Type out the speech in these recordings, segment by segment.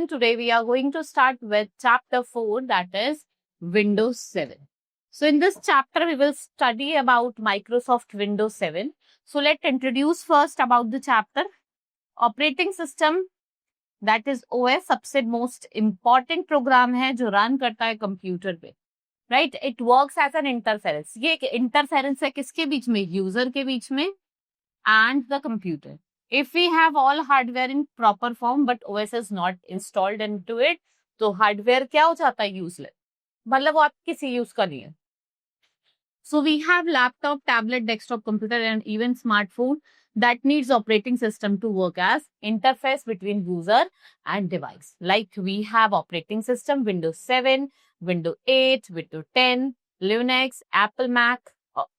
today we are going to start with chapter 4, that is Windows 7. So in this chapter, we will study about Microsoft Windows 7. So let's introduce first about the chapter. Operating system, that is OS, सबसे most important program है जो run करता है computer पे. Right? It works as an interference. ये एक interference है किसके बीच में? User के बीच में and the computer. If we have all hardware in proper form but OS is not installed into it, तो hardware क्या हो जाता है? Useless. मतलब वो आपके किसी use का नहीं है. So we have laptop, tablet, desktop computer and even smartphone that needs operating system to work as interface between user and device. Like we have operating system Windows 7, Windows 8, Windows 10, Linux, Apple Mac,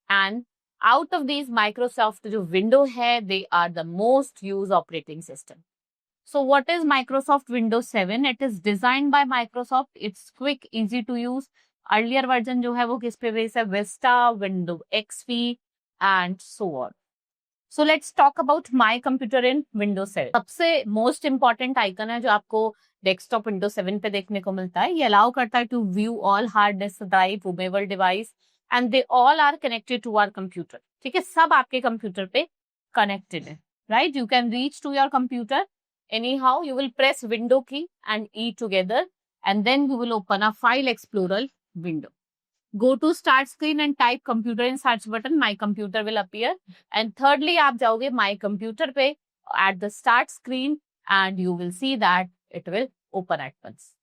and out of these Microsoft जो window है, they are the most used operating system. So what is Microsoft Windows 7? It is designed by Microsoft. It's quick, easy to use. Earlier version जो है वो किस पे base है? Vista, Windows XP and so on. So let's talk about my computer in Windows 7. सबसे most important icon है जो आपको desktop Windows 7 पे देखने को मिलता है. ये allow करता है to view all hard disk drive, movable device and they all are connected to our computer. ठीक है, सब आपके कंप्यूटर पे connected है. Right? You can reach to your computer. Anyhow, you will press window key and E together and then you will open a file explorer window. Go to start screen and type computer in search button. My computer will appear. And thirdly, आप जाओगे my computer पे at the start screen and you will see that it will open at once.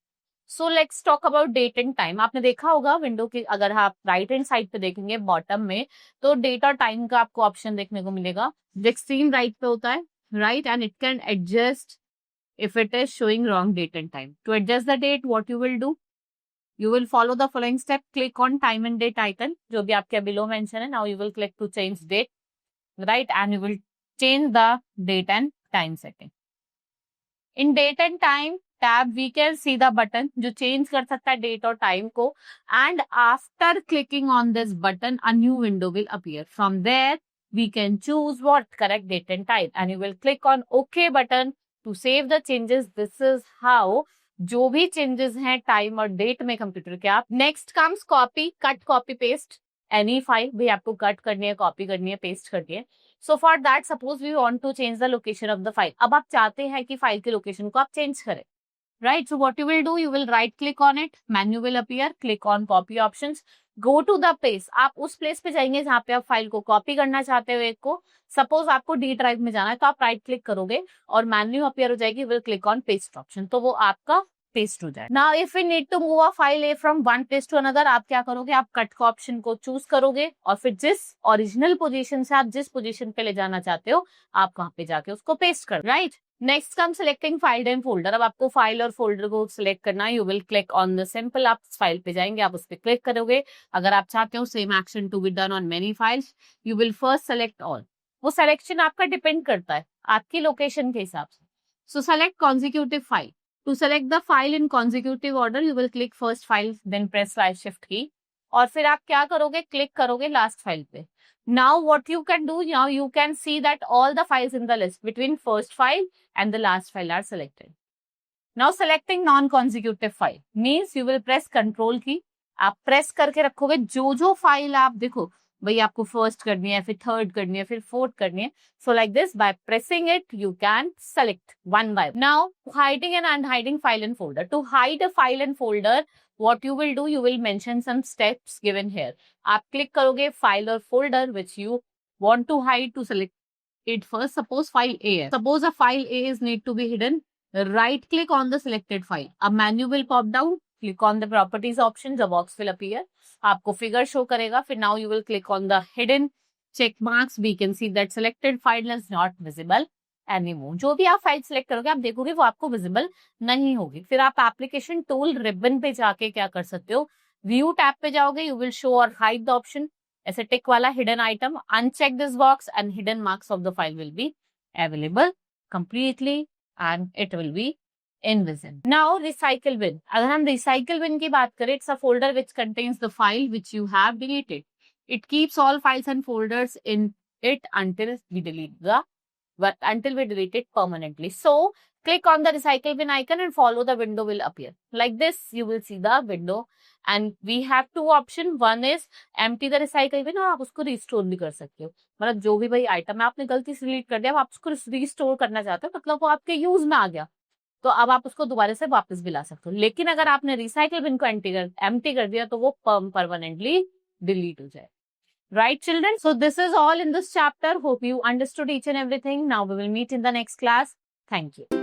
So let's talk about date and time. आपने देखा होगा window के अगर आप right hand side पे देखेंगे बॉटम में तो डेट और टाइम का आपको ऑप्शन देखने को मिलेगा जो एक्सट्रीम राइट पे होता है right and it can adjust if it is showing wrong date and time. To adjust the date, what you will do? You will follow the following step. Click on time and date icon, जो भी आपके below mention है. Now you will click to change date, right? And you will change the date and time setting. In date and time tab, we can see the button जो change कर सकता है date और time को. And after clicking on this button, a new window will appear. From there, we can choose what correct date and time. And you will click on OK button to save the changes. This is how जो भी changes हैं time और date में computer के आप. Next comes copy, cut, copy, paste. Any file भी आपको cut करनी है, copy करनी है, paste करनी है. So for that, suppose we want to change the location of the file. अब आप चाहते हैं कि फाइल के लोकेशन को आप चेंज करें. Right? So what you will do, you will right click on it, menu will appear, click on copy options, go to the place. आप उस प्लेस पे जाएंगे जहाँ पे आप फाइल को कॉपी करना चाहते हो एक को. सपोज आपको डी ड्राइव में जाना है तो आप राइट क्लिक करोगे और मेन्यू अपीयर हो जाएगी, will click on paste option, तो वो आपका पेस्ट हो जाए. Now if you need to move a file A from one place to another, आप क्या करोगे? आप कट का ऑप्शन को चूज करोगे और फिर जिस ओरिजिनल पोजीशन से आप जिस पोजीशन पे ले जाना चाहते हो आप वहां पे जाके उसको पेस्ट करो. Right? Next come selecting file and folder. अब आपको फाइल और फोल्डर को सिलेक्ट करना है. You will click on the simple, आप फाइल पे जाएंगे, आप उस पर क्लिक करोगे. अगर आप चाहते हो same action to be done on many files, you will first select all. वो सिलेक्शन आपका डिपेंड करता है आपकी लोकेशन के हिसाब से. So select consecutive file. To select the file in consecutive order, you will click first file, then press right shift key. और फिर आप क्या करोगे? क्लिक करोगे लास्ट फाइल पे. Now what you can do, now you can see that all the files in the list between first file and the last file are selected. Now selecting non-consecutive file means you will press control key. आप press करके रखोगे जो file आप देखो भाई आपको first करनी है, फिर थर्ड करनी है, फिर फोर्थ करनी है. So like this, by pressing it, you can select one by one. Now, hiding and unhiding file and folder. To hide a file and folder, what you will do, you will mention some steps given here. आप click करोगे file or folder which you want to hide. To select it first, suppose file A है. Suppose a file A is need to be hidden. Right click on the selected file. A menu will pop down. Click on the properties option, the box will appear. आपको figure show करेगा. फिर now you will click on the hidden check marks. We can see that selected file is not visible anymore. जो भी आप file select करोगे आप देखोगे वो आपको विजिबल नहीं होगी. फिर आप एप्लीकेशन टूल रिबन पे जाके क्या कर सकते हो? व्यू टैब पे जाओगे. यू विल शो और हाइड द ऑप्शन. ऐसे टिक वाला hidden item, uncheck this box and hidden marks of the file will be available completely and it will be invisible. Now recycle bin. अगर हम recycle bin की बात करें, it's a folder which contains the file which you have deleted. It keeps all files and folders in it until we delete it permanently. So Click on the recycle bin icon and follow the window will appear. Like this, you will see the window. And we have two options. One is empty the recycle bin, और आप उसको restore भी कर सकते हो. मतलब जो भी भाई आइटम है आपने गलती से डिलीट कर दिया, आप उसको रिस्टोर करना चाहते हो, मतलब वो आपके यूज में आ गया, तो अब आप उसको दोबारा से वापस भी ला सकते हो. लेकिन अगर आपने रिसाइकल बिन को एम्प्टी कर दिया तो वो परमानेंटली डिलीट हो जाए. Right, children? So this is all in this chapter. Hope you understood each and everything. Now we will meet in the next class. Thank you.